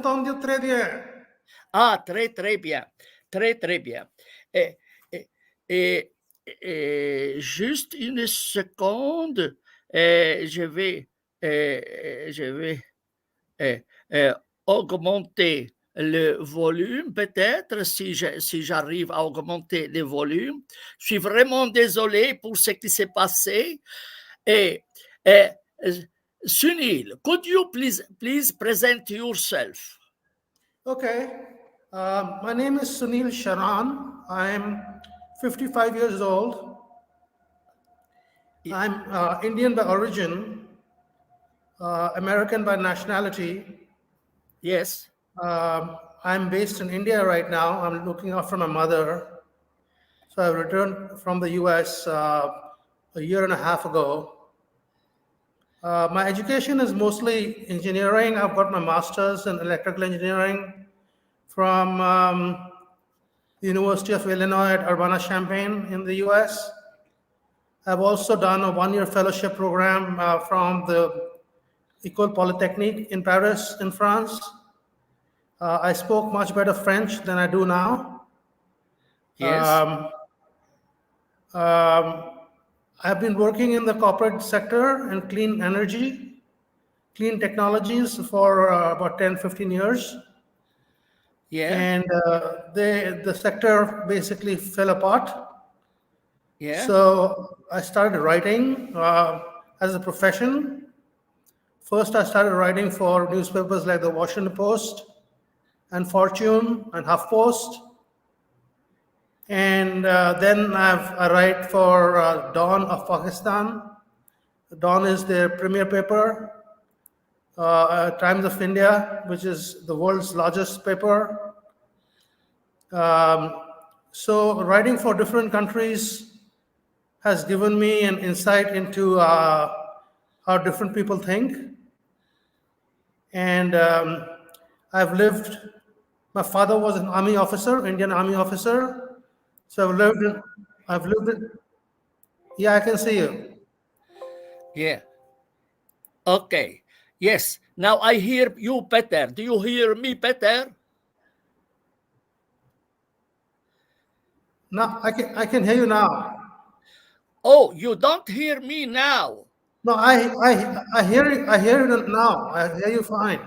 entendu très bien. Ah, très bien. Très bien. Juste une seconde. Je vais augmenter le volume, peut-être, si j'arrive à augmenter le volume. Je suis vraiment désolé pour ce qui s'est passé. Sunil, could you please present yourself? Okay. My name is Sunil Sharan. I'm 55 years old. I'm Indian by origin, American by nationality. Yes. I'm based in India right now. I'm looking after my mother. So I returned from the US a year and a half ago. My education is mostly engineering. I've got my master's in electrical engineering from the University of Illinois at Urbana-Champaign in the US. I've also done a one-year fellowship program from the École Polytechnique in Paris, in France. I spoke much better French than I do now. Yes. I've been working in the corporate sector and clean energy, clean technologies for about 10, 15 years. Yeah. And the sector basically fell apart. Yeah. So I started writing as a profession. First, I started writing for newspapers like the Washington Post and Fortune and HuffPost. And then I write for Dawn of Pakistan. Dawn is their premier paper. Times of India, which is the world's largest paper. So writing for different countries has given me an insight into how different people think. And I've lived, my father was an army officer, Indian army officer. So I've lived in, yeah, I can see you. Yeah. Okay. Yes. Now I hear you better. Do you hear me better? No, I can hear you now. Oh, you don't hear me now. No, I hear you. I hear you now. I hear you fine.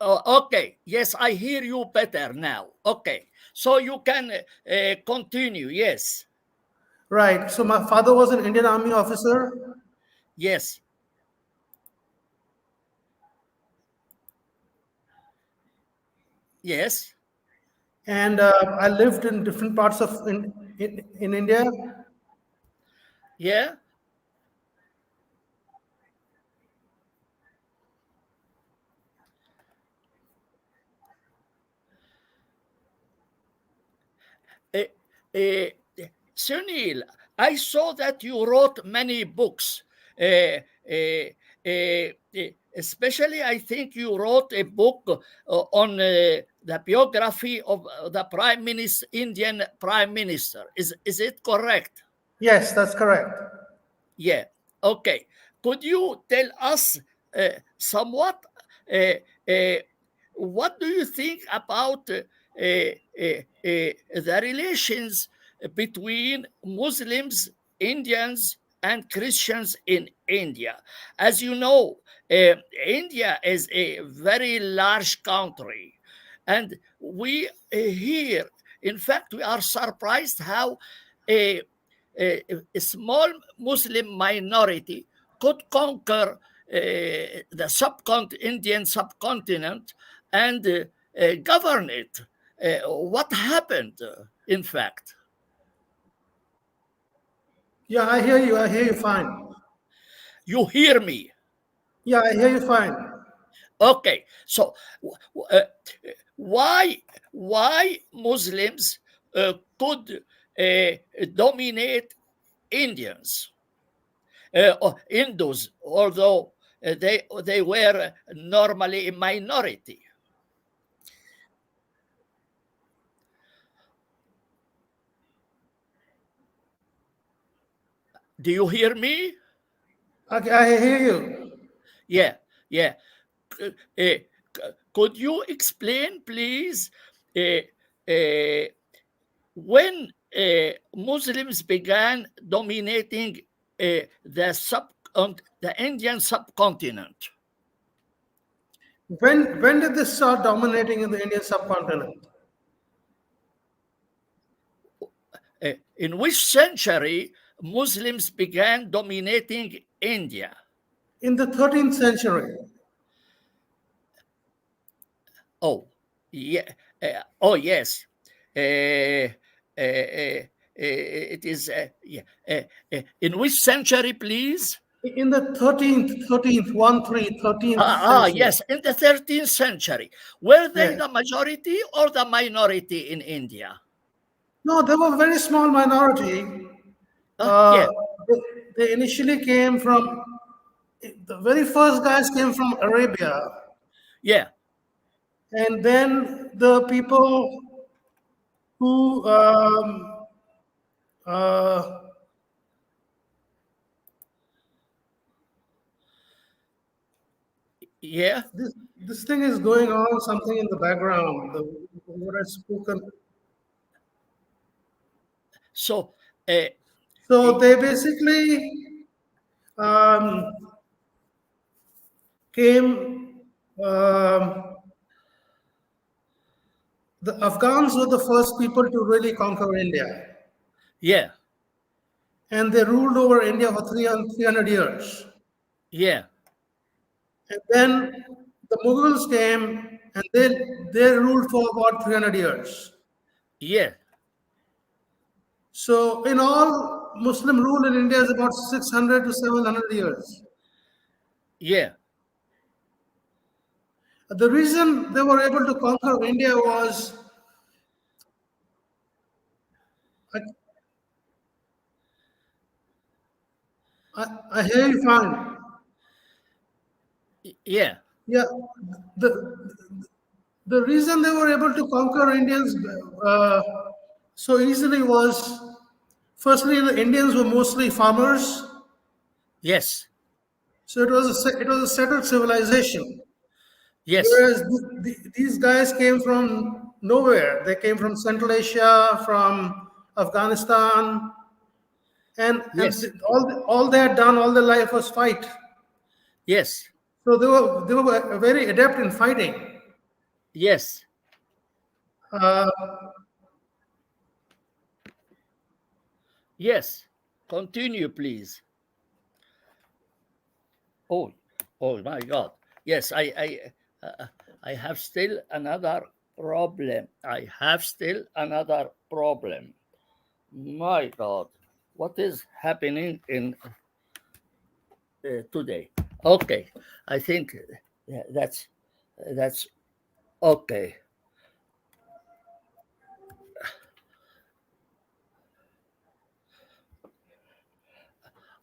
Oh, okay. Yes, I hear you better now. Okay. So you can continue. Yes. Right. So my father was an Indian army officer. Yes. Yes. And I lived in different parts of in India. Yeah. Uh, Sunil, I saw that you wrote many books. Especially, I think you wrote a book on the biography of the Prime Minister, Indian Prime Minister. Is it correct? Yes, that's correct. Yeah. Okay. Could you tell us somewhat what do you think about the relations between Muslims, Indians, and Christians in India? As you know, India is a very large country, and we here, in fact, we are surprised how a small Muslim minority could conquer the Indian subcontinent and govern it. What happened, in fact? Yeah, I hear you. I hear you fine. You hear me? Yeah, I hear you fine. Okay, so why Muslims could dominate Indians? Indus, although they were normally a minority. Do you hear me? I hear you. Yeah, yeah. could you explain, please, when Muslims began dominating the Indian subcontinent? When did they start dominating in the Indian subcontinent? In which century Muslims began dominating India? In the 13th century. Oh, yeah. Oh, yes. It is. Yeah. In which century, please? In the 13th, 13th century. Yes. In the 13th century. Were they Yes. the majority or the minority in India? No, they were a very small minority. Yeah. Uh, they initially came from, the very first guys came from Arabia. Yeah. And then the people who uh, Yeah. this thing is going on, something in the background. What I've spoken. So, uh, So they basically um, came. The Afghans were the first people to really conquer India, yeah. and they ruled over India for 300 years. Yeah. And then the Mughals came, and they ruled for about 300 years. Yeah. So in all, Muslim rule in India is about 600 to 700 years. Yeah. The reason they were able to conquer India was, I, I hear you fine. Yeah. Yeah, the the reason they were able to conquer Indians uh, so easily was, firstly, the Indians were mostly farmers, Yes. so it was a settled civilization. Yes. Whereas these guys came from nowhere. They came from Central Asia, from Afghanistan, and Yes. all they had done all their life was fight. Yes. So they were very adept in fighting. Yes. Uh, Yes. Continue, please. Oh, oh my God. Yes, I have still another problem. I have still another problem. My God, what is happening in today? Okay, I think that's okay.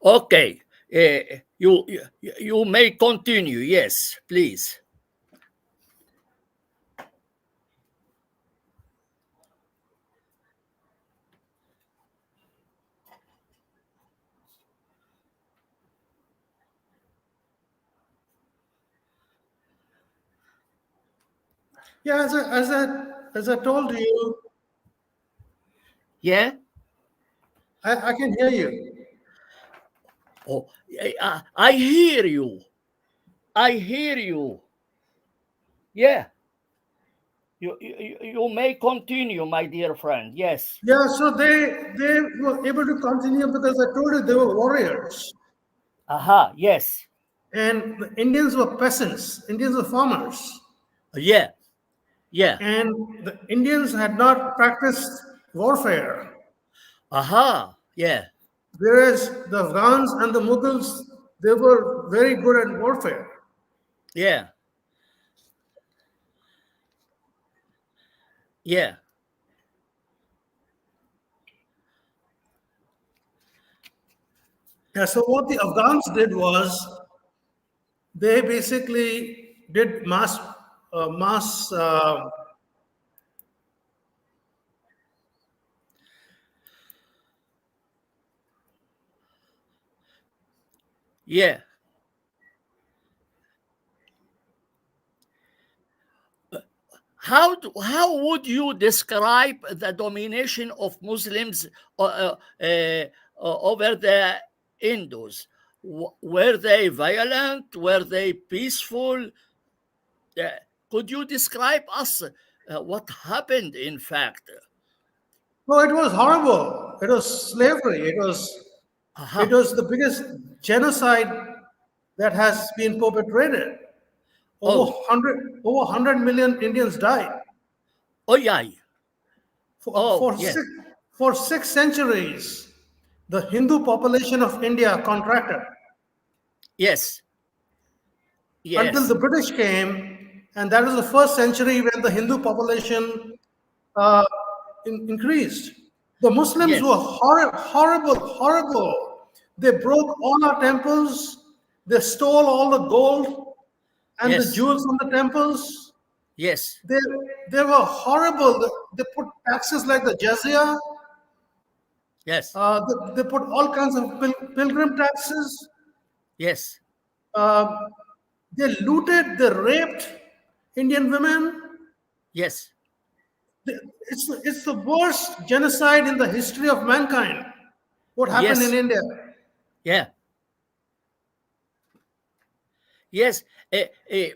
Okay, you may continue. Yes, please. yeah, as I told you, Yeah. I can hear you. Oh, I hear you. I hear you. Yeah. You may continue, my dear friend. Yes. Yeah, so they were able to continue because I told you they were warriors, Aha. Yes. and the Indians were peasants. Indians were farmers, Yeah. Yeah. and the Indians had not practiced warfare, Aha. Yeah. whereas the Afghans and the Mughals, they were very good at warfare. Yeah. Yeah. Yeah, so what the Afghans did was they basically did mass. Yeah. how would you describe the domination of Muslims over the Indus? Were they violent? Were they peaceful? Uh, could you describe us what happened in fact? No, it was horrible. It was slavery. It Aha. was the biggest genocide that has been perpetrated. Oh, 100 million Indians died. oh yeah. For, Oh for, yeah. six, for 6 centuries, the Hindu population of India contracted Yes. until Yes. the British came, and that was the first century when the Hindu population uh, increased. The Muslims were Yes. horrible, horrible. They broke all our temples, they stole all the gold and the Yes. jewels from the temples. Yes. They, they were horrible. They put taxes like the jizya. Yes. They put all kinds of pilgrim taxes. Yes. Uh, they looted, they raped Indian women. Yes. It's the worst genocide in the history of mankind. What happened in Yes. India? Yeah. Yes. Uh, uh,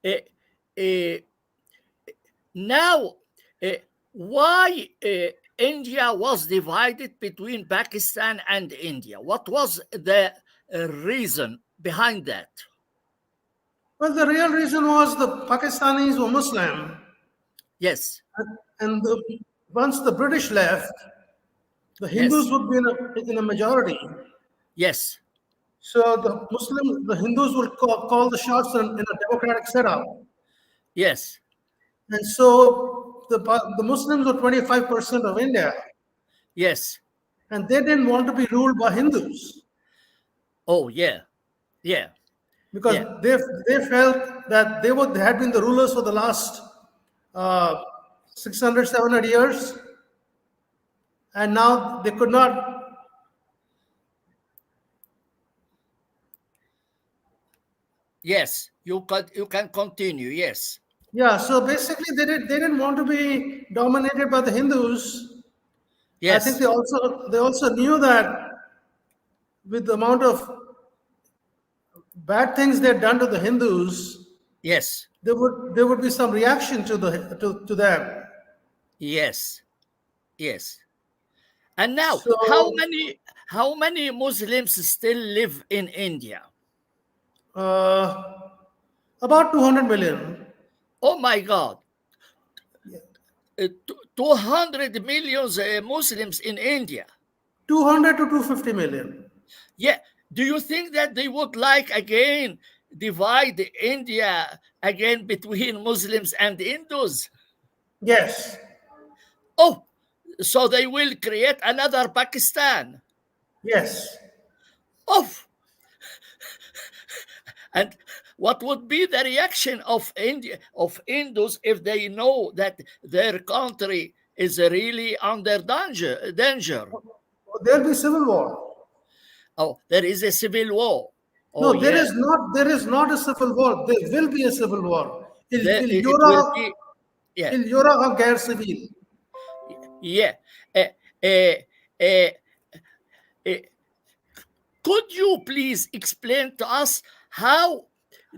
uh, uh, now, uh, why India was divided between Pakistan and India? What was the reason behind that? Well, the real reason was the Pakistanis were Muslim, Yes. and once the British left, the Hindus Yes. would be in a majority. Yes. So the Hindus would call the shots in a democratic setup. Yes. And so the Muslims were 25% of India, Yes. and they didn't want to be ruled by Hindus Oh, yeah. Yeah. because Yeah. they felt that they had been the rulers for the last uh, 600, 700 years, and now they could not. Yes. You can continue. Yes. Yeah, so basically they didn't want to be dominated by the Hindus. I think Yes. they also knew that with the amount of bad things they had done to the Hindus, Yes. there would be some reaction to them. Yes. Yes. And now, So how many Muslims still live in India? uh, about 200 million. Oh my God, Yeah. 200 millions Muslims in India. 200 to 250 million. Yeah. Do you think that they would like again divide India again between Muslims and Hindus? Yes, Oh, so they will create another Pakistan. yes. Oh, and what would be the reaction of India of Hindus if they know that their country is really under danger? There'll be civil war. Oh, there is a civil war. Oh No, there yeah, is not. There is not a civil war. There will be a civil war. it will be. Yeah, Il y aura un guerre civile. yeah. Uh, uh, uh, uh, could you please explain to us how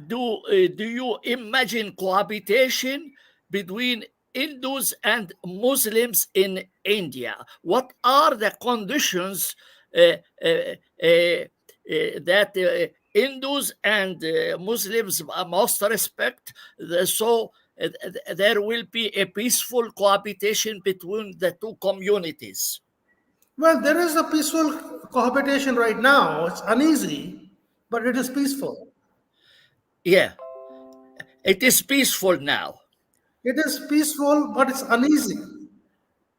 do you imagine cohabitation between Hindus and Muslims in India? What are the conditions uh, uh, uh, that Hindus and Muslims must respect? So there will be a peaceful cohabitation between the two communities. Well, there is a peaceful cohabitation right now. It's uneasy, but it is peaceful. Yeah, it is peaceful now. It is peaceful, but it's uneasy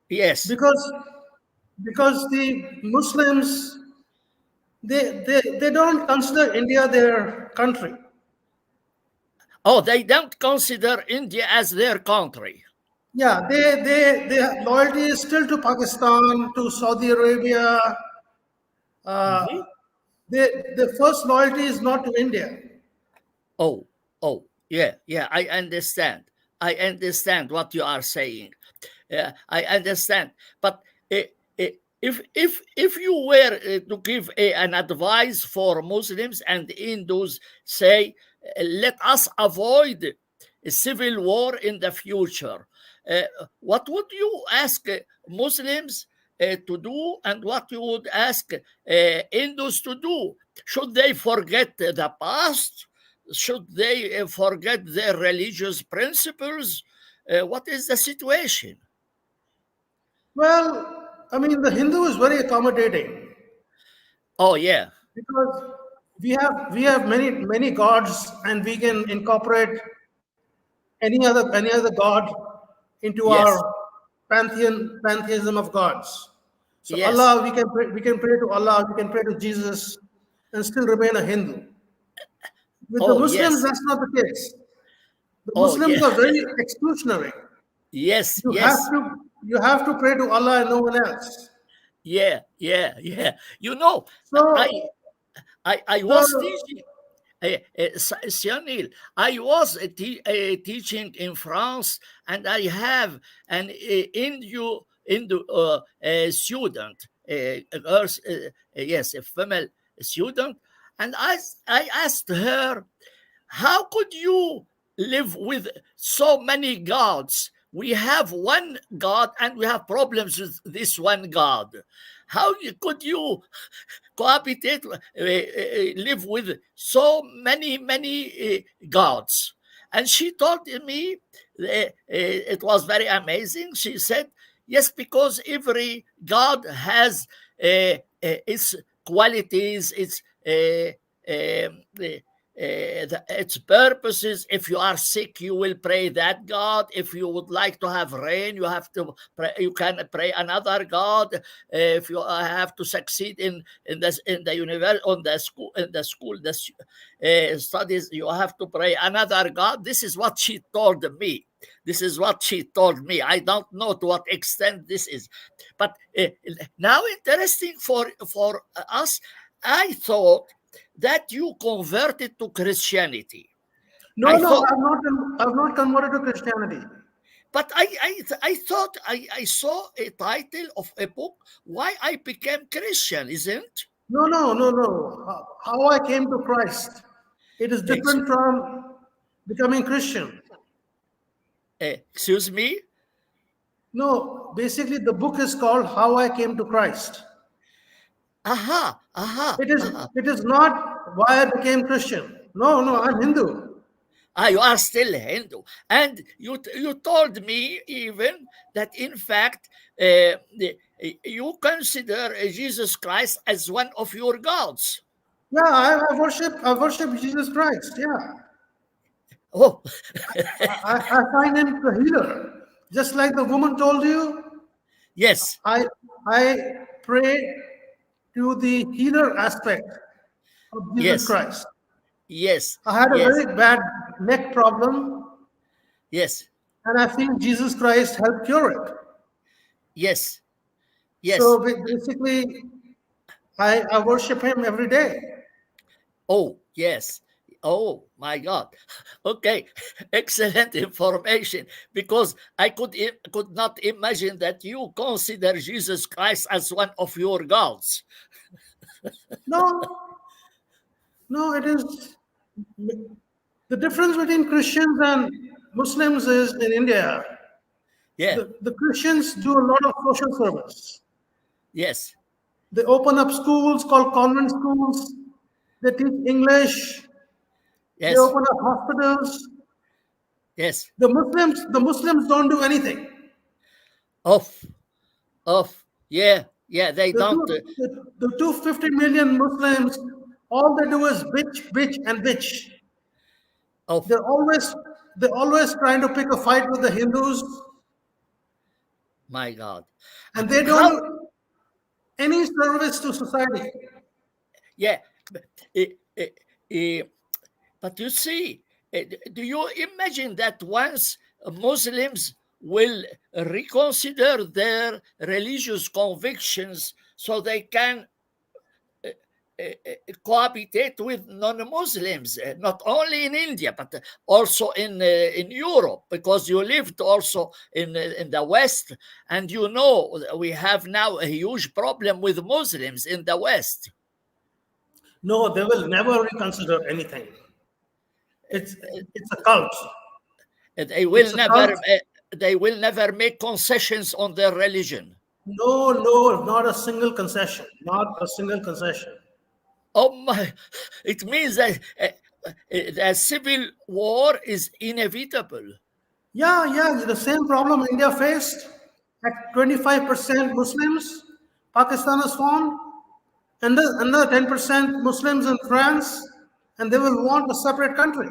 Yes. because the Muslims they don't consider India their country. Oh, they don't consider India as their country. Yeah, their loyalty is still to Pakistan, to Saudi Arabia. Uh, Mhm. their first loyalty is not to India. Oh, oh, yeah, yeah, I understand. I understand what you are saying. I understand, but if you were to give an advice for Muslims and Hindus, say, let us avoid a civil war in the future, what would you ask Muslims to do, and what you would ask Hindus to do? Should they forget the past? Should they forget their religious principles? What is the situation? Well, I mean, the Hindu is very accommodating Oh, yeah. because we have many gods, and we can incorporate any other god into our Yes. pantheism of gods. So Yes. Allah, we can pray to Allah, we can pray to Jesus, and still remain a Hindu. With the Oh, Muslims, yes. that's not the case. The Oh, yeah. Muslims are very exclusionary. Yes. You have Yes. to you have to pray to Allah and no one else. Yeah. Yeah. Yeah. You know, I So I the was teaching. Sunil, I was teaching in France, and I have an Indou student, a girl, yes, a female student, and I asked her, how could you live with so many gods? We have one God, and we have problems with this one God. How could you cohabitate, live with so many gods? And she told me, it was very amazing. She said, yes, because every god has its qualities, its its purposes. If you are sick, you will pray that God. If you would like to have rain, you have to pray, you can pray another God. If you have to succeed in the universe, on the school, studies, you have to pray another God. This is what she told me. This is what she told me. I don't know to what extent this is, but now interesting for us. I thought that you converted to Christianity. no, I no, thought, I've not converted to Christianity. but I thought I saw a title of a book, Why I Became Christian, isn't? No, no, no, no. How I came to Christ. It is Ex- different from becoming Christian. Excuse me? No, basically the book is called How I Came to Christ. Aha, aha, It is aha. it is not why I became Christian. No, no, I'm Hindu. Ah, you are still Hindu. And you told me even that, in fact, you consider Jesus Christ as one of your gods. Yeah, I worship Jesus Christ. Yeah. Oh, I find him the healer. Just like the woman told you, yes, I I pray to the healer aspect of Jesus yes, Christ. yes, I had a yes, very bad neck problem, yes, and I think Jesus Christ helped cure it. yes, yes. So basically, I worship him every day. Oh, yes. Oh my God. Okay, excellent information. Because I could not imagine that you consider Jesus Christ as one of your gods. No, no, it is the difference between Christians and Muslims is in India. Yeah. The Christians do a lot of social service. Yes. They open up schools called convent schools. They teach English. They Yes. open up hospitals. Yes. The Muslims don't do anything. Off. Off. Yeah. Yeah. They The don't. two, the 250 million Muslims, all they do is bitch, bitch, and bitch. Off. They're always they're always trying to pick a fight with the Hindus, My God. and they don't How? do any service to society. Yeah. eh, eh, eh, But you see, do you imagine that once Muslims will reconsider their religious convictions, so they can cohabitate with non-Muslims, not only in India, but also in Europe, because you lived also in the West, and you know we have now a huge problem with Muslims in the West. No, they will never reconsider anything. It's it's a cult. They will It's a cult. never they will never make concessions on their religion. No, no, not a single concession. Not a single concession. Oh my! It means that a civil war is inevitable. Yeah, yeah, the same problem India faced. At 25% Muslims, Pakistan is formed, and another 10% Muslims in France, and they will want a separate country.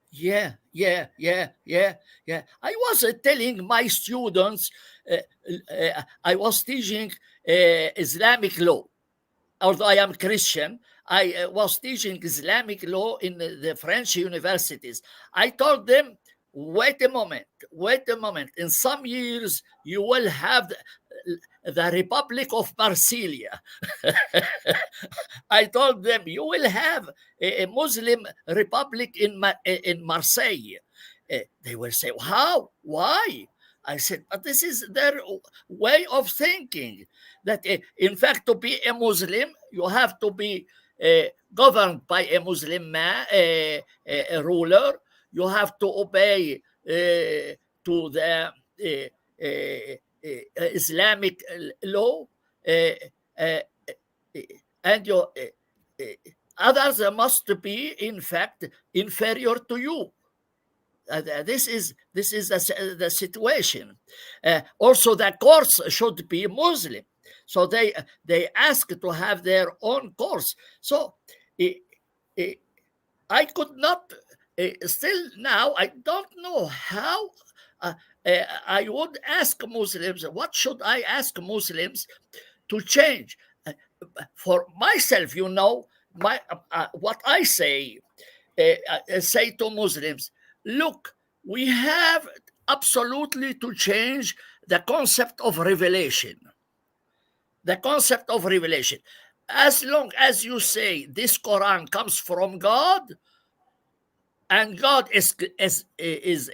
Yeah, yeah, yeah, yeah, yeah. I was telling my students, I was teaching Islamic law. Although I am Christian, I was teaching Islamic law in the French universities. I told them, wait a moment, wait a moment. In some years, you will have the Republic of Marsilia. I told them, you will have a Muslim republic in Marseille. They will say, how? Why? I said, but this is their way of thinking. That in fact, to be a Muslim, you have to be governed by a Muslim man, a ruler. You have to obey to the Islamic law, uh, and your others must be, in fact, inferior to you. This is the situation. Also, the course should be Muslim, so they ask to have their own course. So I could not. Still now, I don't know how. I would ask Muslims. What should I ask Muslims to change? For myself, my what I say to Muslims, look, we have absolutely to change the concept of revelation. The concept of revelation. As long as you say this Quran comes from God and God is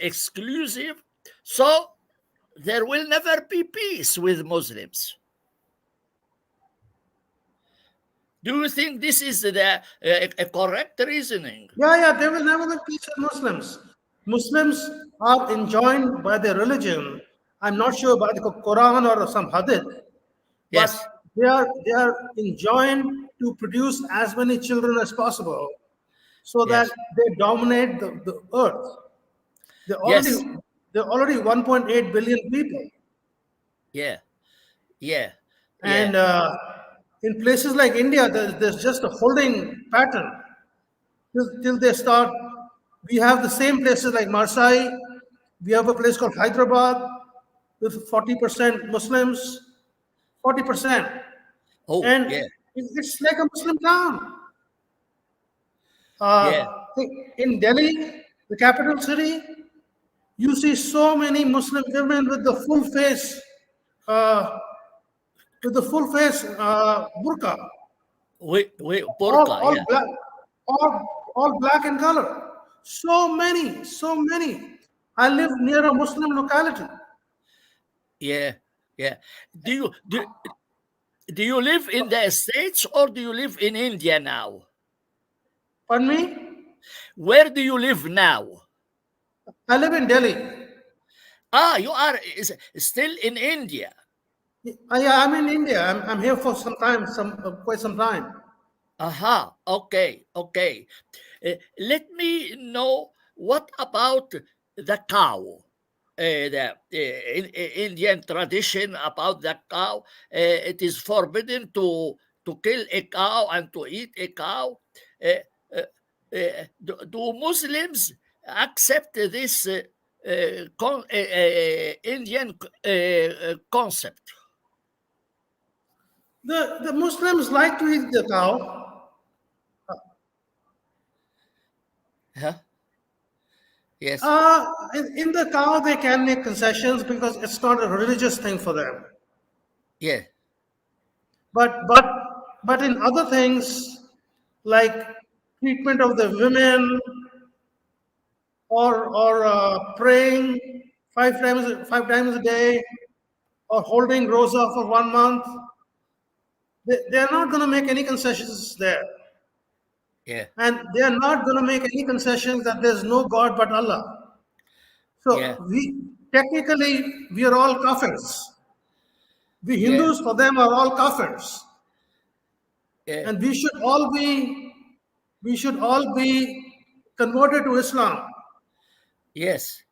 exclusive, so there will never be peace with Muslims. Do you think this is the a correct reasoning? Yeah, yeah, they will never be peace with Muslims. Muslims are enjoined by their religion. I'm not sure by the Quran or some hadith, but Yes, they are enjoined to produce as many children as possible so that yes, they dominate the earth. They already yes, they're already 1.8 billion people, yeah, yeah, yeah. and in places like India, there's just a holding pattern till they start. We have the same places like Marseille. We have a place called Hyderabad with 40% Muslims, 40%, Oh, and yeah, it's like a Muslim town. yeah. In Delhi, the capital city, you see so many Muslim women uh, with the full face burqa, Burqa, all yeah, black, all black in color. So many, so many. I live near a Muslim locality. yeah, yeah. Do you do do you live in the States or do you live in India now? Pardon me? Where do you live now? I live in Delhi. Ah, you are still in India. Yeah, I'm in India. I'm here for some time, quite some time. Aha, okay, okay. Let me know what about the cow? The Indian tradition about the cow. It is forbidden to kill a cow and to eat a cow. Uh, do Muslims accept this Indian concept? The Muslims like to eat the cow. Huh? Yes. In the cow, they can make concessions because it's not a religious thing for them. Yeah. But But in other things like treatment of the women or praying five times a day or holding rosa for 1 month, they are not going to make any concessions there. Yeah. And they are not going to make any concessions that there's no God but Allah. Yeah. So we are all kafirs. We Yeah. Hindus for them are all kafirs. Yeah. And we should all be converted to Islam. Yes.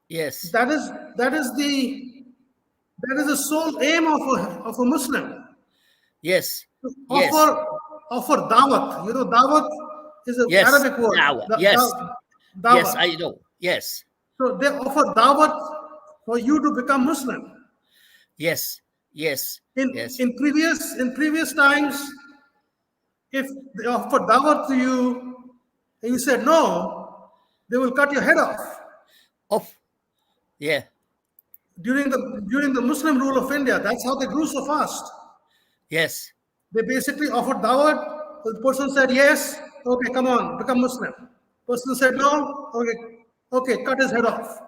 Yes. That is that is the sole aim of a Muslim. Yes. To Yes. offer dawat. Dawat is an Yes. Arabic word. Dawah. Yes. Yes, Dawat. I know. Yes. So they offer dawat for you to become Muslim. Yes. Yes. In Yes. in previous times, if they offer dawat to you and you said no, they will cut your head off. Off. Yeah. During the Muslim rule of India, that's how they grew so fast. Yes. They basically offered dawat. The person said yes, okay, come on, become Muslim. Person said no, okay, cut his head off.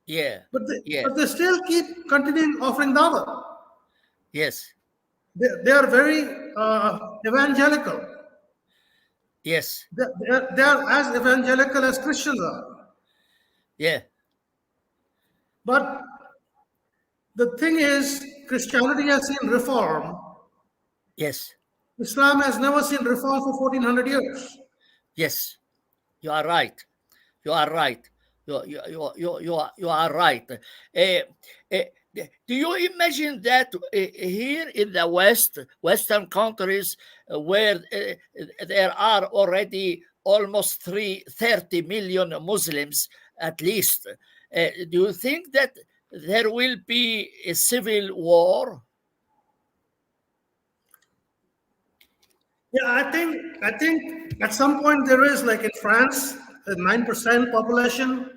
Yeah. But they, Yeah. but they still keep continuing offering dawat. Yes. They are very evangelical. Yes. They are as evangelical as Christians are. Yeah. But the thing is, Christianity has seen reform. Yes. Islam has never seen reform for 1400 years. Yes. You are right. You are right. You are right. Do you imagine that here in the Western countries, where there are already almost 30 million Muslims at least, do you think that there will be a civil war? Yeah, I think at some point there is, like in France, a 9% population,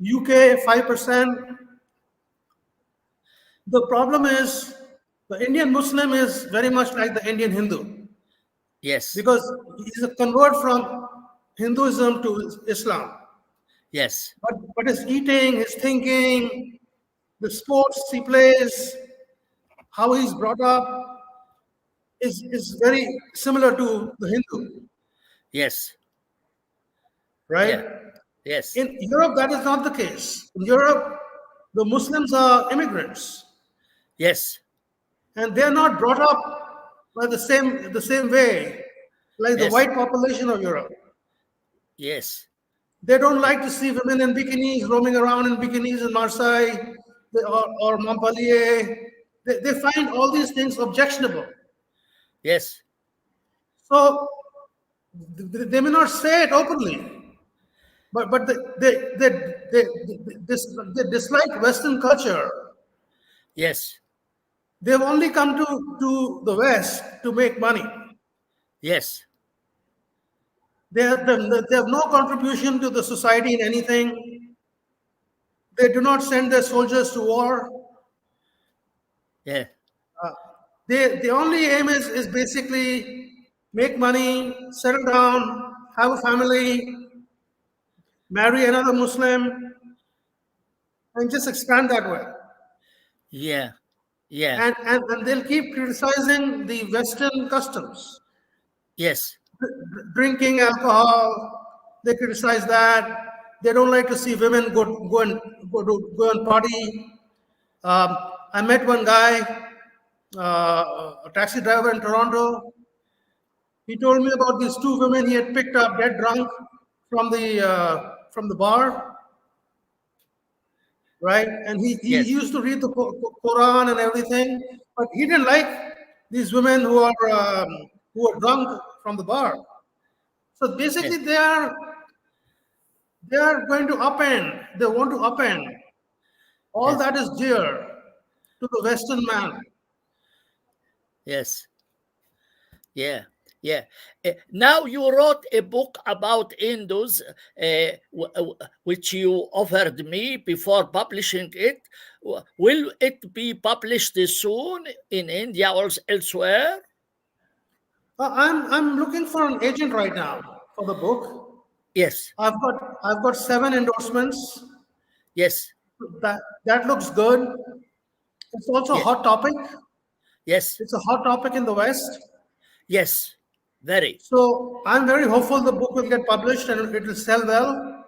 UK 5%. The problem is the Indian Muslim is very much like the Indian Hindu Yes. because he's a convert from Hinduism to Islam. Yes. But his eating, his thinking, the sports he plays, how he's brought up is very similar to the Hindu, Yes. right? Yeah. Yes. In Europe, that is not the case. In Europe, the Muslims are immigrants, Yes. and they are not brought up by the same way like the Yes. white population of Europe. Yes. They don't like to see women in bikinis roaming around in bikinis in Marseille or Montpellier. They find all these things objectionable. Yes. So they may not say it openly, but they dislike Western culture. Yes. They've only come to the West to make money. Yes. They have no contribution to the society in anything. They do not send their soldiers to war. Yeah. The only aim is basically make money, settle down, have a family, marry another Muslim, and just expand that way. Yeah. Yeah. And they'll keep criticizing the Western customs. Yes. Drinking alcohol, they criticize that. They don't like to see women go and party. I met one guy, a taxi driver in Toronto. He told me about these two women he had picked up dead drunk from the bar, right? And he Yes. used to read the Quran and everything, but he didn't like these women who are drunk from the bar. So Yes. basically, they are going to upend. They want to upend all Yes. that is dear to the Western man. Yes. Yeah. Yeah. Now you wrote a book about Indus, which you offered me before publishing it. Will it be published soon in India or elsewhere? I'm looking for an agent right now for the book. Yes. I've got 7 endorsements. Yes. That looks good. It's also a Yes. hot topic. Yes. It's a hot topic in the West. Yes. Very. So I'm very hopeful the book will get published and it will sell well.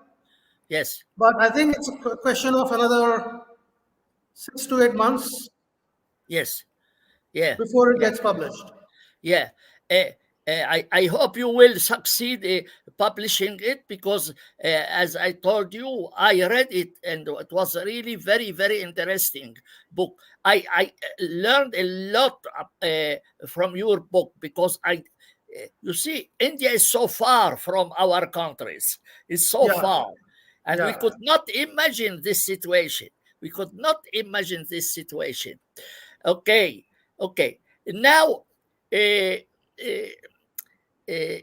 Yes. But I think it's a question of another 6 to 8 months Yes. Yeah. before it Yeah. gets published. Yeah. I hope you will succeed publishing it, because, as I told you, I read it and it was a really very, very interesting book. I learned a lot from your book, because you see, India is so far from our countries. It's so Yeah, far. And we yeah. could not imagine this situation. We could not imagine this situation. Okay. Okay. Now, uh, uh, uh,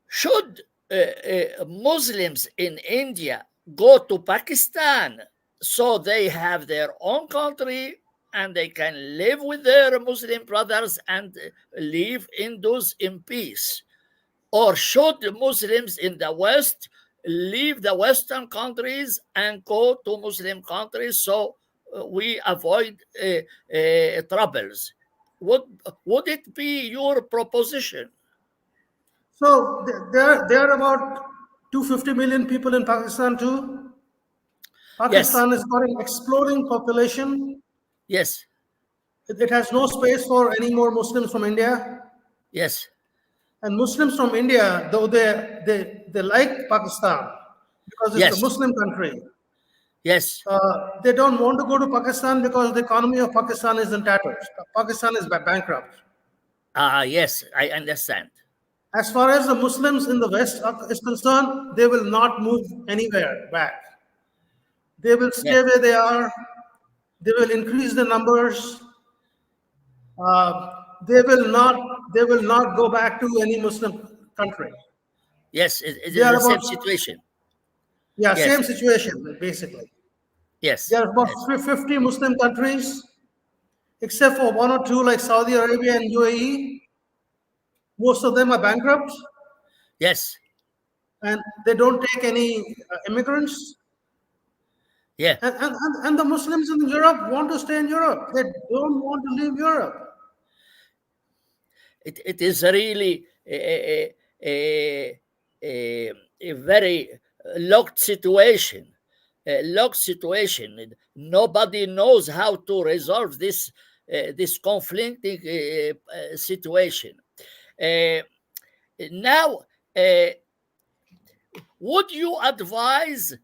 should Muslims in India go to Pakistan so they have their own country and they can live with their Muslim brothers and live in those in peace? Or should Muslims in the West leave the Western countries and go to Muslim countries so we avoid troubles? Would it be your proposition? So there are about 250 million people in Pakistan too. Yes, Pakistan has got an exploding population. yes, It has no space for any more Muslims from India. yes, And Muslims from India, though they like Pakistan because it's a yes, Muslim country, yes. they don't want to go to Pakistan because the economy of Pakistan is in tatters. Pakistan is bankrupt. Yes, I understand. As far as the Muslims in the West is concerned, they will not move anywhere back. They will Yes, stay where they are. They will increase the numbers. Uh, they will not. They will not go back to any Muslim country. yes, it They is are the about, same situation. yeah, Yes, same situation basically. yes, There are about yes, 50 Muslim countries, except for one or two like Saudi Arabia and UAE. Most of them are bankrupt yes, and they don't take any immigrants. yeah. And the Muslims in Europe want to stay in Europe. They don't want to leave Europe. It is really a very locked situation. A locked situation. Nobody knows how to resolve this conflicting situation. Uh, Now, would you advise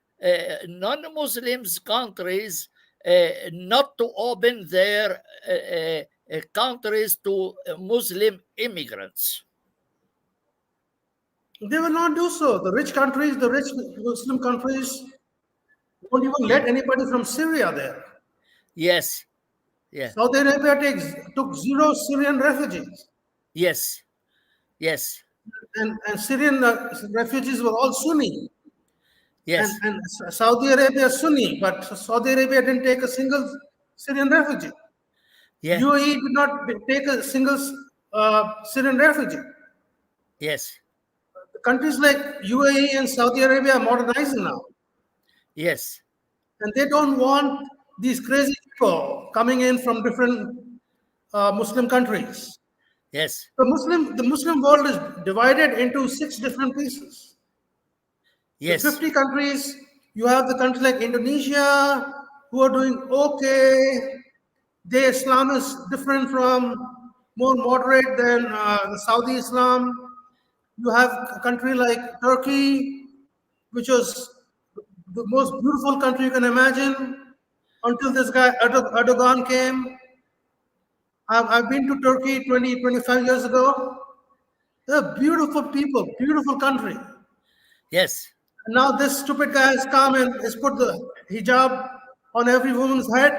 non-Muslims countries not to open their countries to Muslim immigrants? They will not do so. The rich countries, the rich Muslim countries, won't even let anybody from Syria there. Yes, yeah, Saudi Arabia took zero Syrian refugees. yes, yes, And Syrian refugees were all Sunni. And, yes, and Saudi Arabia is Sunni, but Saudi Arabia didn't take a single Syrian refugee. yeah, UAE did not take a single Syrian refugee. yes, The countries like UAE and Saudi Arabia are modernizing now, yes, and they don't want these crazy people coming in from different Muslim countries. yes, The Muslim world is divided into 6 different pieces. The yes, 50 countries, you have the countries like Indonesia who are doing okay. Their Islam is different from, more moderate than the Saudi Islam. You have a country like Turkey, which was the most beautiful country you can imagine until this guy Erdogan came. I've been to Turkey 25 years ago. They're beautiful people, beautiful country. yes, And now this stupid guy has come and has put the hijab on every woman's head.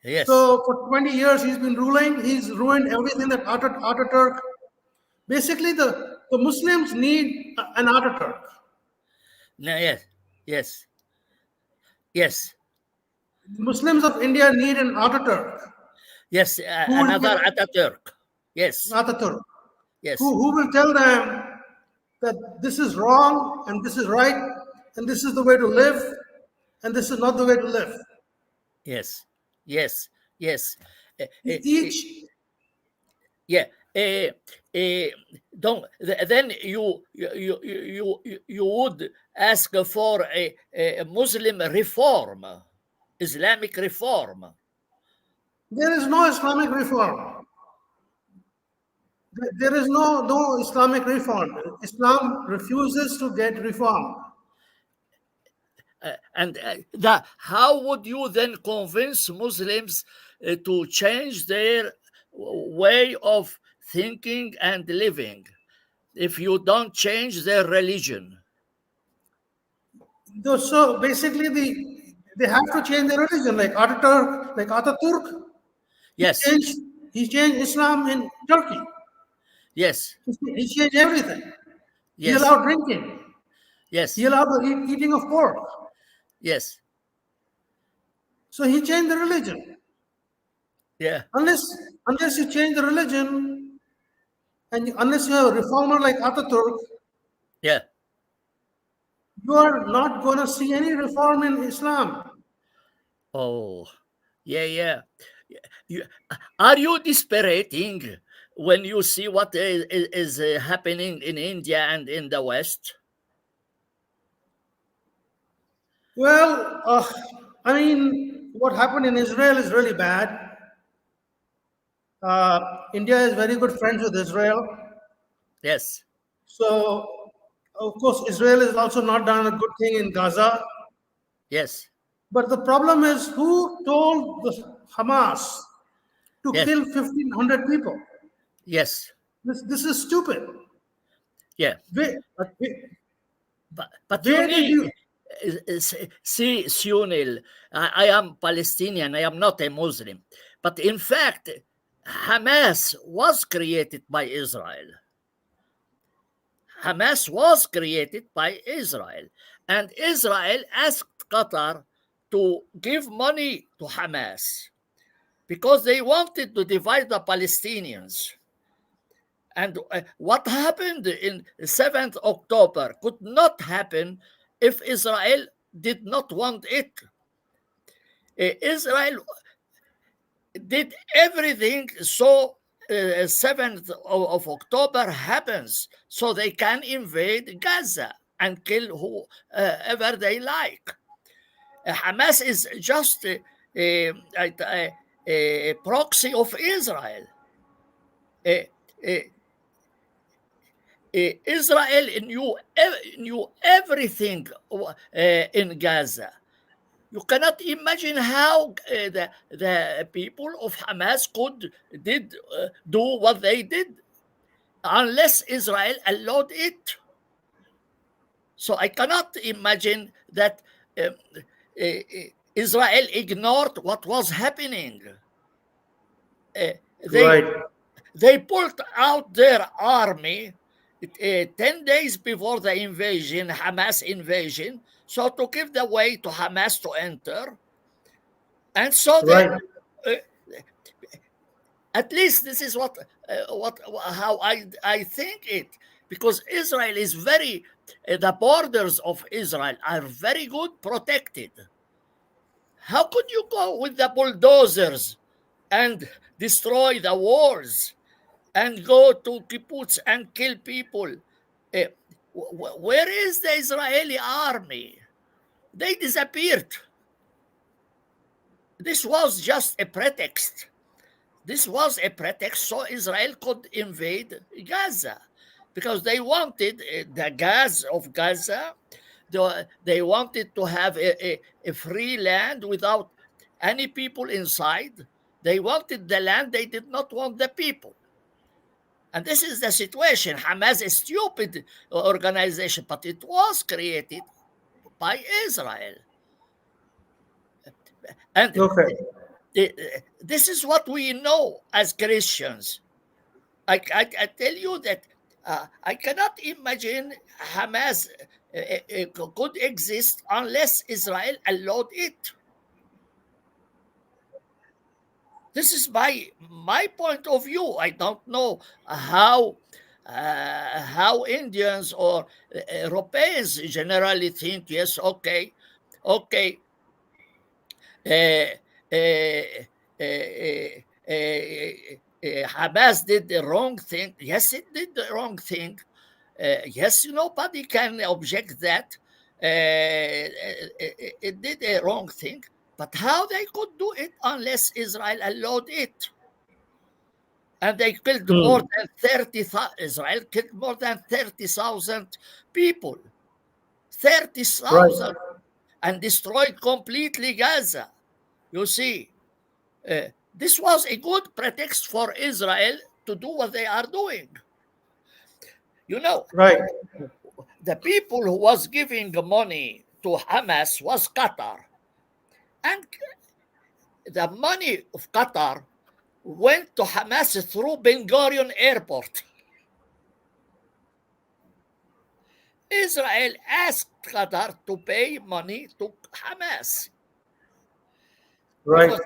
Yes. So for 20 years he's been ruling. He's ruined everything that Ataturk. Basically, the Muslims need an Ataturk. No, yes. Yes. Yes. Muslims of India need an Ataturk. Yes. Who Another will Ataturk. Yes. Ataturk? Yes. Who will tell them that this is wrong and this is right and this is the way to live and this is not the way to live. Yes. Yes. Yes. Each Yeah. Uh, uh, don't then you would ask for a Muslim reform, Islamic reform. there is no Islamic reform. There is no Islamic reform. Islam refuses to get reformed. And how would you then convince Muslims to change their way of thinking and living if you don't change their religion? So basically, they have to change their religion, like Ataturk. He Yes. changed he changed Islam in Turkey. Yes. He changed everything. He Yes. allowed drinking. He Yes. allowed the eating of pork. Yes. So he changed the religion. Yeah. Unless you change the religion, unless you have a reformer like Ataturk, Yeah. you are not going to see any reform in Islam. Oh, yeah, yeah. You, are you desperating when you see what is happening in India and in the West? Well, I mean, what happened in Israel is really bad. India is very good friends with Israel. Yes. So, of course, Israel has also not done a good thing in Gaza. Yes. But the problem is who told the Hamas to Yes. kill 1,500 people? Yes. This is stupid. Yeah. Where, But, but you where did need, you? see, Sunil, I am Palestinian, I am not a Muslim. But in fact, Hamas was created by Israel. Hamas was created by Israel. And Israel asked Qatar to give money to Hamas because they wanted to divide the Palestinians. And what happened in 7th October could not happen if Israel did not want it. Israel did everything so 7th of October happens so they can invade Gaza and kill whoever they like. Hamas is just a proxy of Israel. Uh, uh, Israel knew everything in Gaza. You cannot imagine how the people of Hamas did do what they did unless Israel allowed it. So I cannot imagine that um, Israel ignored what was happening. Uh, they Right, they pulled out their army 10 days before the invasion, Hamas invasion, so to give the way to Hamas to enter. And so then, right, uh, at least this is what how I think it, because Israel is very the borders of Israel are very good protected. How could you go with the bulldozers and destroy the walls and go to kibbutz and kill people? Uh, where is the Israeli army? They disappeared. This was just a pretext. This was a pretext so Israel could invade Gaza because they wanted the gas of Gaza. They wanted to have a free land without any people inside. They wanted the land, they did not want the people. And this is the situation. Hamas is a stupid organization, but it was created by Israel. And okay. This is what we know as Christians. I tell you that I cannot imagine Hamas could exist unless Israel allowed it. This is my point of view. I don't know how Indians or Europeans generally think. Yes, okay, okay. Uh, uh, Hamas did the wrong thing. Yes, it did the wrong thing. Yes, nobody can object that. It did a wrong thing. But how they could do it unless Israel allowed it? And they killed more than 30,000. Israel killed more than 30,000 people. 30,000 Right. and destroyed completely Gaza. You see, this was a good pretext for Israel to do what they are doing. You know, Right. the people who was giving money to Hamas was Qatar. And the money of Qatar went to Hamas through Ben Gurion Airport. Israel asked Qatar to pay money to Hamas Right. because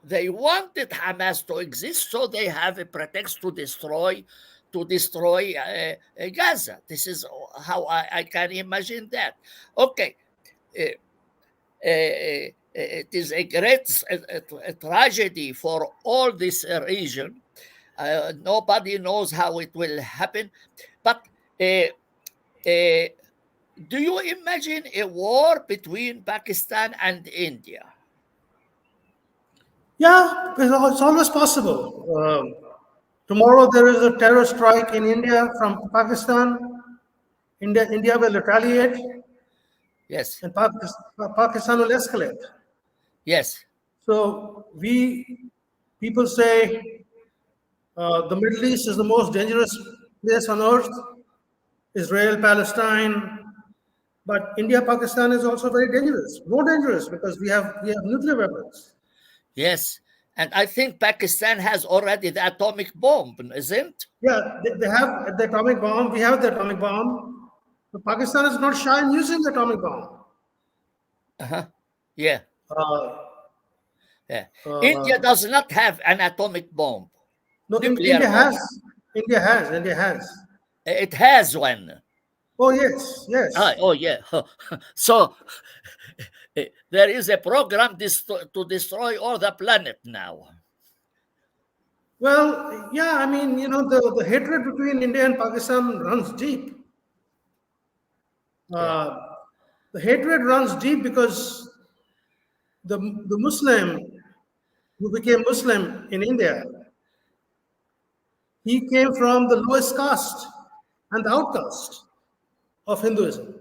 they wanted Hamas to exist, so they have a pretext to destroy Gaza. This is how I can imagine that. Okay, it is a great tragedy for all this region. Nobody knows how it will happen, but do you imagine a war between Pakistan and India? Yeah, it's always possible. Tomorrow there is a terror strike in India from Pakistan. India will retaliate, Yes, and Pakistan will escalate. yes, So people say the Middle East is the most dangerous place on earth. Israel, Palestine, but India, Pakistan is also very dangerous, more dangerous because we have nuclear weapons. yes. And I think Pakistan has already the atomic bomb, isn't? Yeah, they have the atomic bomb. We have the atomic bomb. But Pakistan is not shy in using the atomic bomb. Uh-huh. Yeah, Uh, yeah. India uh, does not have an atomic bomb, no, nuclear bomb. India has. It has one. Oh yes, yes. Oh, yeah. So there is a program to destroy all the planet now. Well, yeah. I mean, the hatred between India and Pakistan runs deep. Yeah, Uh, the hatred runs deep because the Muslim who became Muslim in India, he came from the lowest caste and the outcast of Hinduism.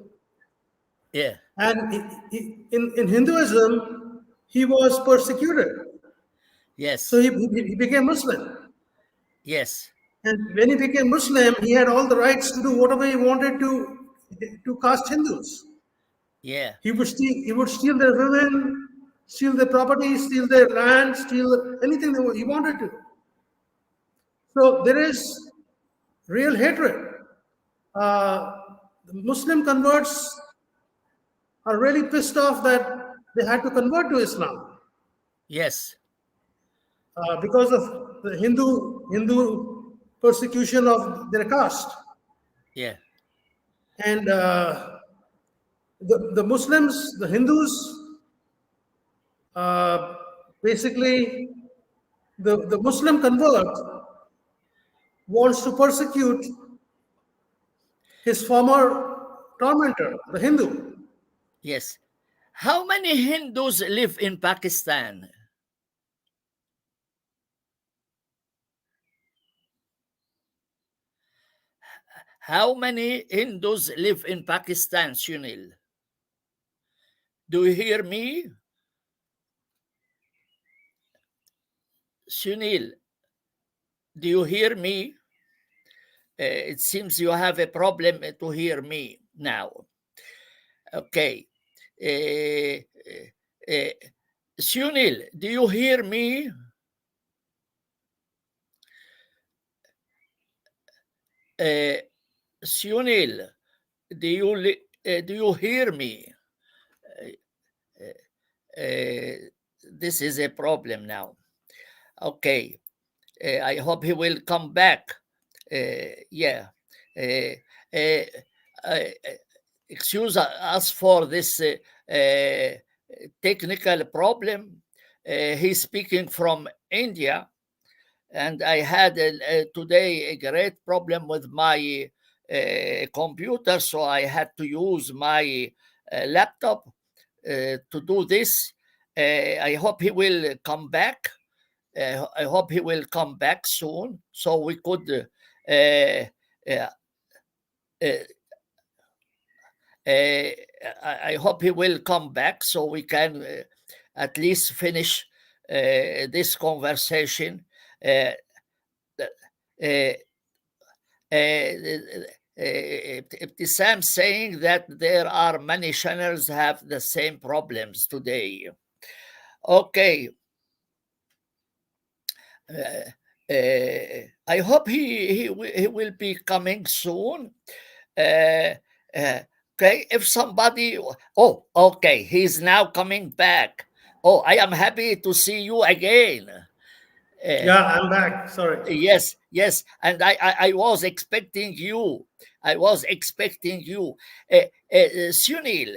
yeah, And in Hinduism, he was persecuted. So yes, he became Muslim. yes, And when he became Muslim, he had all the rights to do whatever he wanted to caste Hindus. yeah, He would steal their women, steal their property, steal their land, steal anything he wanted to. So there is real hatred. Uh, the Muslim converts are really pissed off that they had to convert to Islam yes, because of the Hindu persecution of their caste. yeah, And the Muslims, the Hindus, uh, basically, the Muslim convert wants to persecute his former tormentor, the Hindu. yes. How many Hindus live in Pakistan? How many Hindus live in Pakistan, Sunil? Do you hear me? Sunil, do you hear me? It seems you have a problem to hear me now. Okay. Uh, uh, Sunil, do you hear me? Sunil, do you hear me? This is a problem now. Okay, I hope he will come back. Yeah. Uh, uh, uh, excuse us for this technical problem. He's speaking from India, and I had today a great problem with my computer, so I had to use my laptop to do this. I hope he will come back. I hope he will come back soon, so we could. Uh, uh, I hope he will come back so we can at least finish this conversation. Uh, uh, Ibtisam saying that there are many channels have the same problems today. Okay. I hope he will be coming soon. Uh, okay, if somebody, oh, okay, he's now coming back. Oh, I am happy to see you again. Yeah, I'm back. Sorry. Yes, and I was expecting you. I was expecting you. Sunil,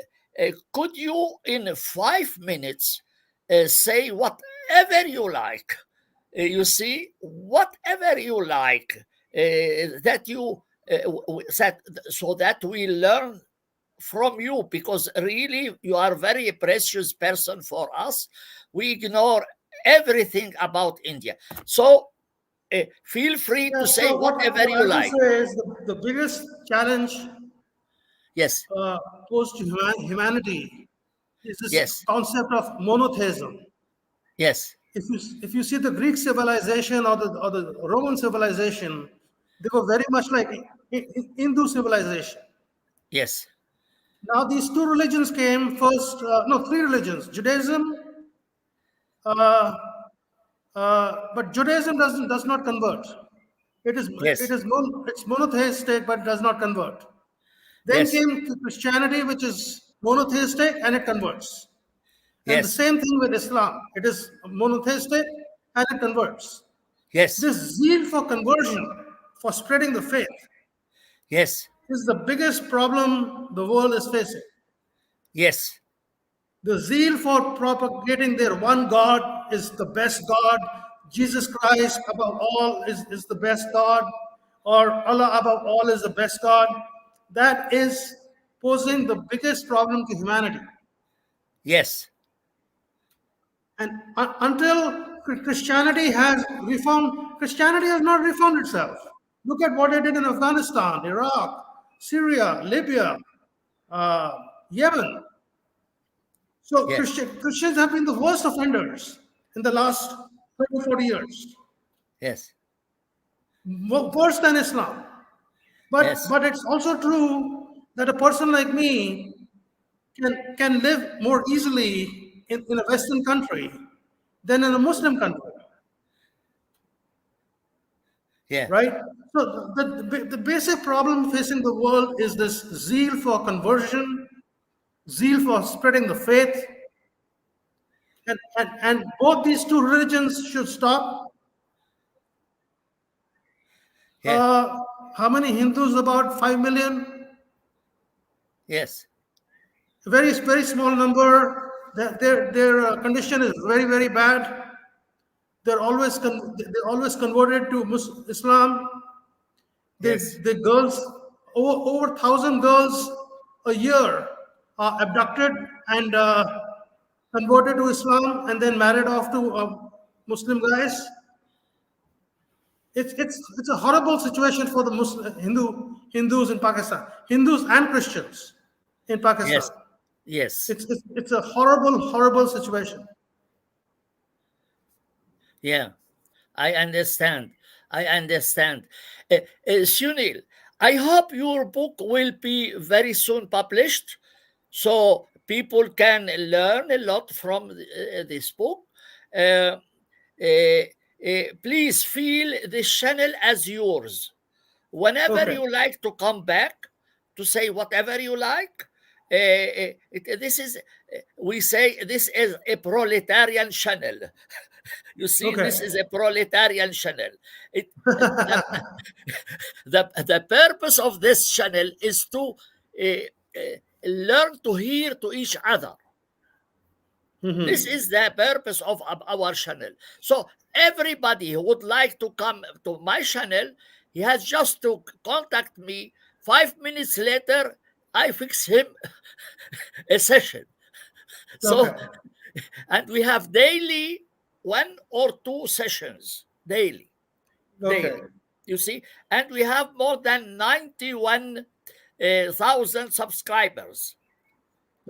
could you in 5 minutes say whatever you like? You see, whatever you like, that you that so that we learn from you, because really you are a very precious person for us. We ignore everything about India, so feel free Yeah, to say so whatever what you I will like. say is the biggest challenge Yes, posed to humanity is this yes, concept of monotheism. yes, If you see the Greek civilization or the Roman civilization, they were very much like Hindu civilization. yes, Now these two religions came first. No, three religions: Judaism, uh, but Judaism does not convert. It is it yes, is it's monotheistic, but does not convert. Then yes, came Christianity, which is monotheistic and it converts. And the yes, same thing with Islam. It is monotheistic and it converts. yes, This zeal for conversion, for spreading the faith, yes, is the biggest problem the world is facing. yes, The zeal for propagating their one God is the best God. Jesus Christ above all is the best God, or Allah above all is the best God. That is posing the biggest problem to humanity. yes, And until Christianity has reformed, Christianity has not reformed itself. Look at what it did in Afghanistan, Iraq, Syria, Libya, uh, Yemen. So yes, Christians have been the worst offenders in the last 30, 40 years, yes, worse than Islam. yes, But it's also true that a person like me can live more easily in a Western country than in a Muslim country, yeah, right? So the basic problem facing the world is this zeal for conversion, zeal for spreading the faith, and both these two religions should stop. yeah, How many Hindus? About 5 million. yes, Very small number. Their condition is very bad. They're always converted to Islam. yes, The girls, over 1,000 girls a year are abducted and converted to Islam and then married off to Muslim guys. It's a horrible situation for the Hindus in Pakistan, Hindus and Christians in Pakistan. yes, yes, It's a horrible situation. yeah. I understand. I understand. Sunil, I hope your book will be very soon published, so people can learn a lot from this book. Uh, uh, Please feel this channel as yours. Whenever Okay. you like to come back to say whatever you like, this is, we say, this is a proletarian channel. You see, Okay. this is a proletarian channel. It, the purpose of this channel is to learn to hear to each other. This is the purpose of our channel. So everybody who would like to come to my channel, he has just to contact me. 5 minutes later, I fix him a session. Okay. So, and we have daily 1 or 2 sessions daily. Okay. You see, and we have more than 91,000 subscribers.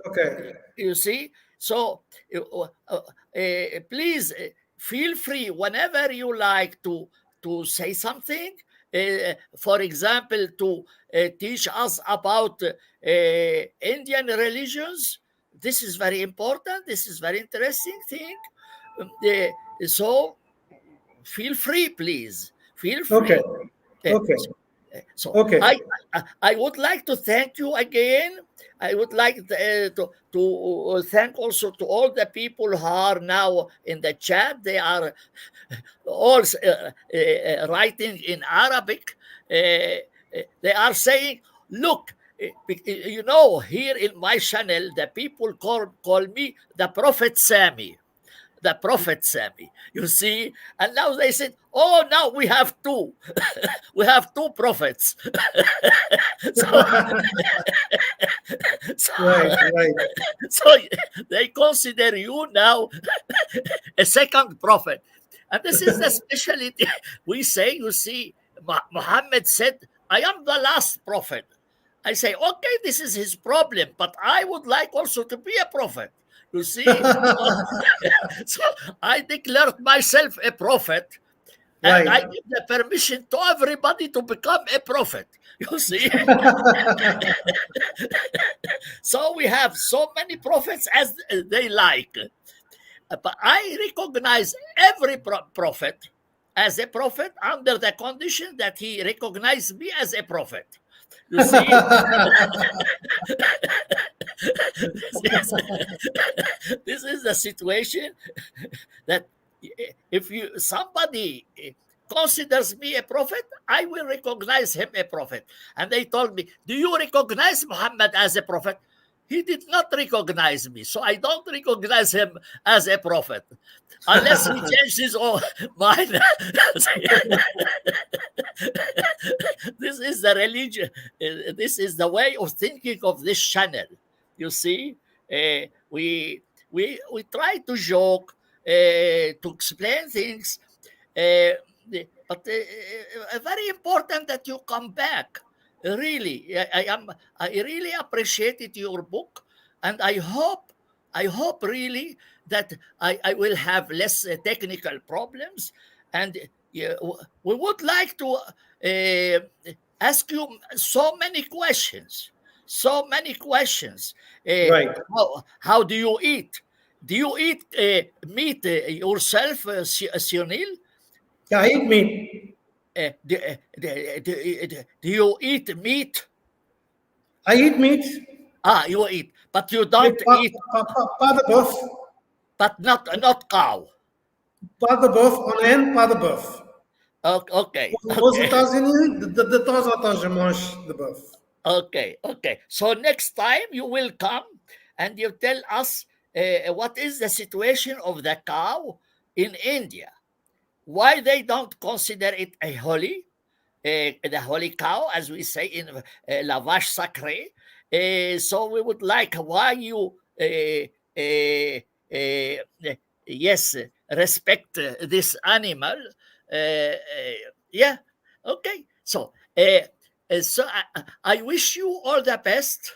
Okay. You see, so please feel free whenever you like to say something. For example, to teach us about Indian religions. This is very important. This is very interesting thing. So feel free, please. Feel Okay. free. Okay. So Okay. I would like to thank you again. I would like to thank also to all the people who are now in the chat. They are all writing in Arabic. They are saying, look, you know, here in my channel, the people call me the Prophet Sami. The Prophet Sami, you see, and now they said, "Oh, now we have two, we have two prophets." so, so, Right. Right. so they consider you now a second prophet, and this is the specialty. We say, you see, Muhammad said, "I am the last prophet." I say, okay, this is his problem, but I would like also to be a prophet. You see, so I declared myself a prophet, and I Right. give the permission to everybody to become a prophet. You see, so we have so many prophets as they like, but I recognize every prophet as a prophet under the condition that he recognized me as a prophet. You see, this is, this is the situation that if you somebody considers me a prophet, I will recognize him a prophet. And they told me, do you recognize Muhammad as a prophet? He did not recognize me, so I don't recognize him as a prophet unless he changes his own mind. This is the religion. This is the way of thinking of this channel. You see, we try to joke, to explain things, but very important that you come back. Really, I really appreciated your book, and I hope really that I will have less technical problems, and we would like to ask you so many questions. So many questions. Right. How do you eat? Do you eat meat yourself, Sunil? Yeah, I eat meat. Do you eat meat? I eat meat. Ah, you eat, but you Mais don't eat, pas de bœuf. but not cow. Pas de bœuf en Inde, pas de bœuf. Okay, Aux okay, États-Unis, de temps en temps, je mange de bœuf. okay. So next time you will come and you tell us what is the situation of the cow in India. Why they don't consider it a holy, the holy cow, as we say in la vache sacrée. So we would like why you, yes, respect this animal. Yeah, okay. So, I wish you all the best.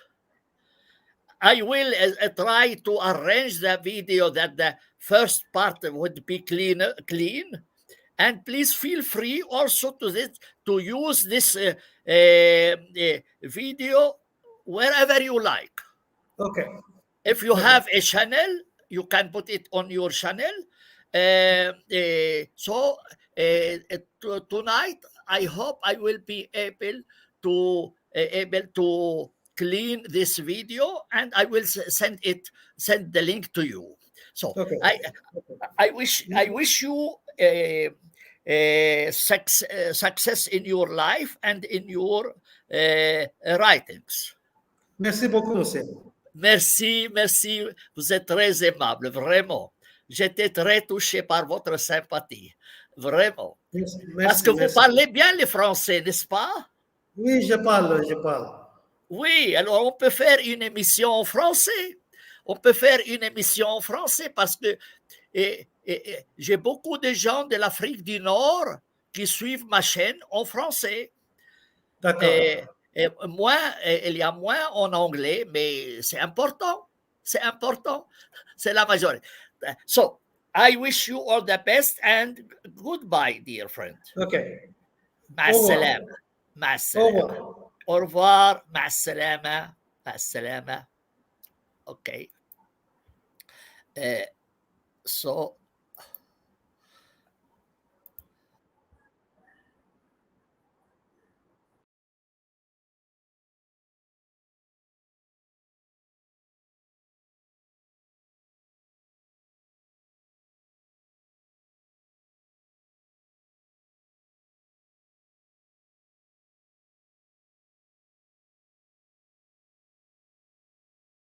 I will try to arrange the video that the first part would be clean, and please feel free also to use this video wherever you like. Okay. If you Okay. have a channel, you can put it on your channel. Tonight, I hope I will be able to clean this video, and I will send the link to you. So Okay. I wish you success in your life and in your writings. Merci beaucoup, monsieur. Merci, merci. Vous êtes très aimable, vraiment. J'étais très touché par votre sympathie, vraiment. Parce Merci, que vous merci. parlez bien le français, n'est-ce pas? Oui, je parle, je parle. Oui, alors on peut faire une émission en français. On peut faire une émission en français parce que j'ai beaucoup de gens de l'Afrique du Nord qui suivent ma chaîne en français. D'accord. Moi, il y a moins en anglais, mais c'est important. C'est important. C'est la majorité. So, I wish you all the best and goodbye, dear friend. Okay. مع Au revoir. السلامة. مع Au السلامة. revoir. Au revoir. مع السلامة. مع السلامة. Okay. So